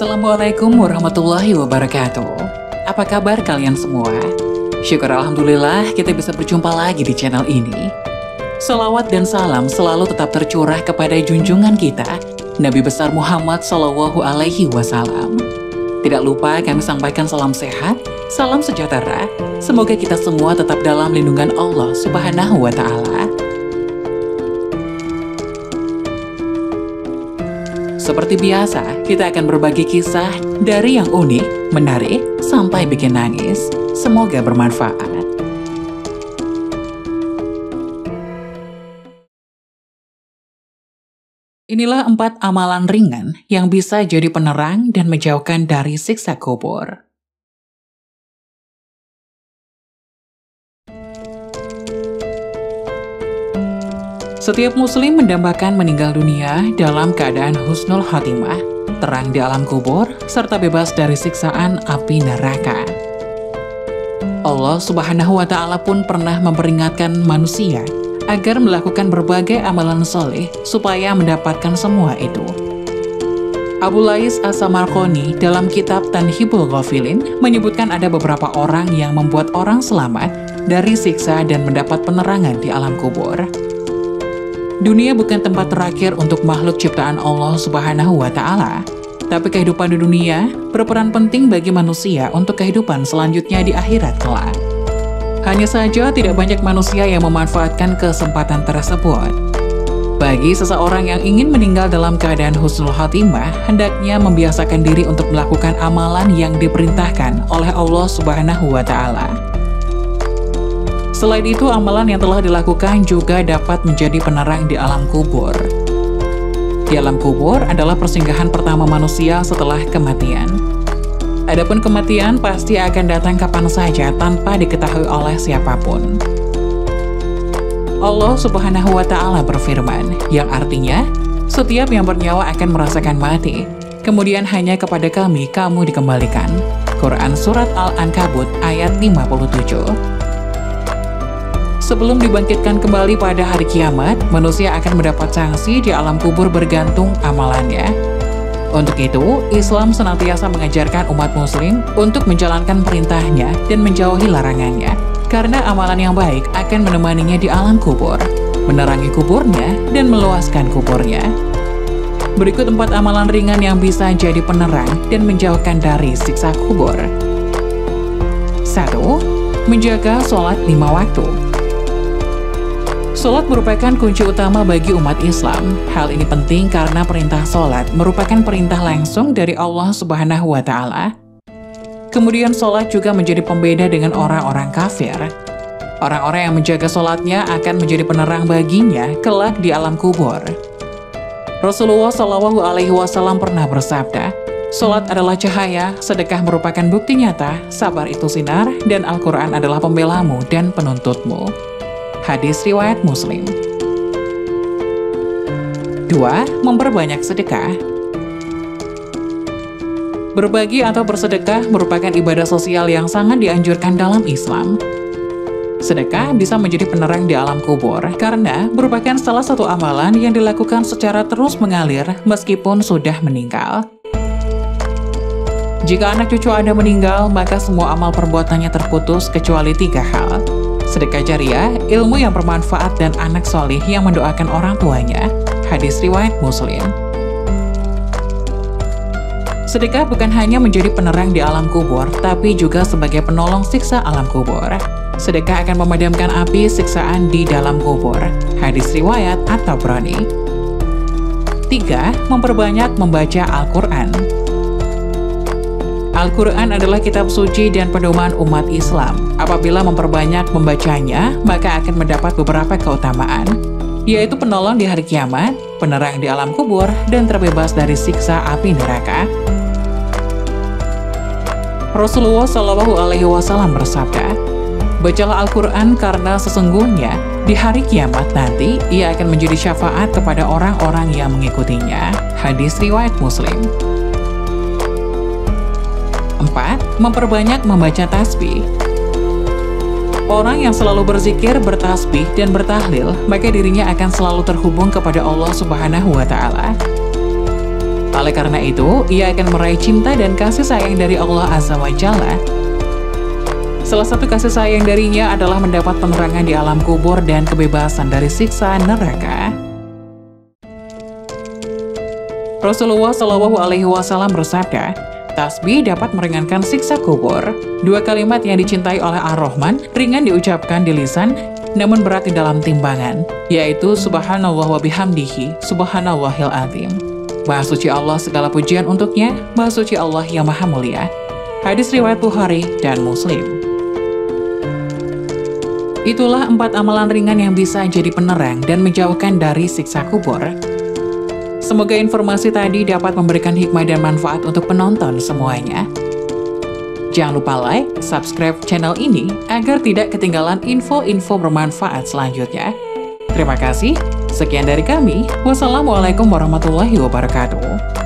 Assalamualaikum warahmatullahi wabarakatuh. Apa kabar kalian semua? Syukur Alhamdulillah kita bisa berjumpa lagi di channel ini. Salawat dan salam selalu tetap tercurah kepada junjungan kita, Nabi besar Muhammad SAW. Tidak lupa kami sampaikan salam sehat, salam sejahtera. Semoga kita semua tetap dalam lindungan Allah Subhanahu wa Ta'ala. Seperti biasa, kita akan berbagi kisah dari yang unik, menarik, sampai bikin nangis. Semoga bermanfaat. Inilah 4 amalan ringan yang bisa jadi penerang dan menjauhkan dari siksa kubur. Setiap muslim mendambakan meninggal dunia dalam keadaan husnul khotimah, terang di alam kubur, serta bebas dari siksaan api neraka. Allah Subhanahu wa Ta'ala pun pernah memperingatkan manusia agar melakukan berbagai amalan soleh supaya mendapatkan semua itu. Abu Lais As-Samarqani dalam kitab Tanhibul Ghafilin menyebutkan ada beberapa orang yang membuat orang selamat dari siksa dan mendapat penerangan di alam kubur. Dunia bukan tempat terakhir untuk makhluk ciptaan Allah Subhanahu wa Ta'ala, tapi kehidupan di dunia berperan penting bagi manusia untuk kehidupan selanjutnya di akhirat kelak. Hanya saja tidak banyak manusia yang memanfaatkan kesempatan tersebut. Bagi seseorang yang ingin meninggal dalam keadaan husnul khotimah, hendaknya membiasakan diri untuk melakukan amalan yang diperintahkan oleh Allah Subhanahu wa Ta'ala. Selain itu, amalan yang telah dilakukan juga dapat menjadi penerang di alam kubur. Di alam kubur adalah persinggahan pertama manusia setelah kematian. Adapun kematian pasti akan datang kapan saja tanpa diketahui oleh siapapun. Allah Subhanahu wa Ta'ala berfirman, yang artinya, setiap yang bernyawa akan merasakan mati, kemudian hanya kepada kami kamu dikembalikan. Quran Surat Al-Ankabut ayat 57. Sebelum dibangkitkan kembali pada hari kiamat, manusia akan mendapat sanksi di alam kubur bergantung amalannya. Untuk itu, Islam senantiasa mengajarkan umat muslim untuk menjalankan perintahnya dan menjauhi larangannya, karena amalan yang baik akan menemaninya di alam kubur, menerangi kuburnya, dan meluaskan kuburnya. Berikut 4 amalan ringan yang bisa jadi penerang dan menjauhkan dari siksa kubur. 1. Menjaga sholat 5 waktu. Sholat merupakan kunci utama bagi umat Islam. Hal ini penting karena perintah sholat merupakan perintah langsung dari Allah Subhanahu wa Ta'ala. Kemudian sholat juga menjadi pembeda dengan orang-orang kafir. Orang-orang yang menjaga sholatnya akan menjadi penerang baginya kelak di alam kubur. Rasulullah SAW pernah bersabda, "Sholat adalah cahaya, sedekah merupakan bukti nyata, sabar itu sinar, dan Al-Quran adalah pembelamu dan penuntutmu." Hadis riwayat Muslim. 2. Memperbanyak sedekah. Berbagi atau bersedekah merupakan ibadah sosial yang sangat dianjurkan dalam Islam. Sedekah bisa menjadi penerang di alam kubur karena merupakan salah satu amalan yang dilakukan secara terus mengalir meskipun sudah meninggal. Jika anak cucu Anda meninggal, maka semua amal perbuatannya terputus kecuali 3 hal. Sedekah jariah, ilmu yang bermanfaat, dan anak solih yang mendoakan orang tuanya. Hadis riwayat Muslim. Sedekah bukan hanya menjadi penerang di alam kubur, tapi juga sebagai penolong siksa alam kubur. Sedekah akan memadamkan api siksaan di dalam kubur. Hadis riwayat At-Tabrani. 3. Memperbanyak membaca Al-Quran. Al-Quran adalah kitab suci dan pedoman umat Islam. Apabila memperbanyak membacanya, maka akan mendapat beberapa keutamaan, yaitu penolong di hari kiamat, penerang di alam kubur, dan terbebas dari siksa api neraka. Rasulullah SAW bersabda, "Bacalah Al-Quran karena sesungguhnya di hari kiamat nanti ia akan menjadi syafaat kepada orang-orang yang mengikutinya." Hadis riwayat Muslim. 4. Memperbanyak membaca tasbih. Orang yang selalu berzikir, bertasbih, dan bertahlil, maka dirinya akan selalu terhubung kepada Allah Subhanahu wa Ta'ala. Oleh karena itu, ia akan meraih cinta dan kasih sayang dari Allah Azza wa Jalla. Salah satu kasih sayang darinya adalah mendapat penerangan di alam kubur dan kebebasan dari siksa neraka. Rasulullah Shallallahu Alaihi Wasallam bersabda, tasbih dapat meringankan siksa kubur. Dua kalimat yang dicintai oleh Ar-Rahman ringan diucapkan di lisan, namun berat di dalam timbangan, yaitu Subhanallah wa bihamdihi, Subhanallahil azim. Maha suci Allah, segala pujian untuknya, Maha suci Allah yang maha mulia. Hadis riwayat Bukhari dan Muslim. Itulah 4 amalan ringan yang bisa jadi penerang dan menjauhkan dari siksa kubur. Semoga informasi tadi dapat memberikan hikmah dan manfaat untuk penonton semuanya. Jangan lupa like, subscribe channel ini agar tidak ketinggalan info-info bermanfaat selanjutnya. Terima kasih. Sekian dari kami. Wassalamualaikum warahmatullahi wabarakatuh.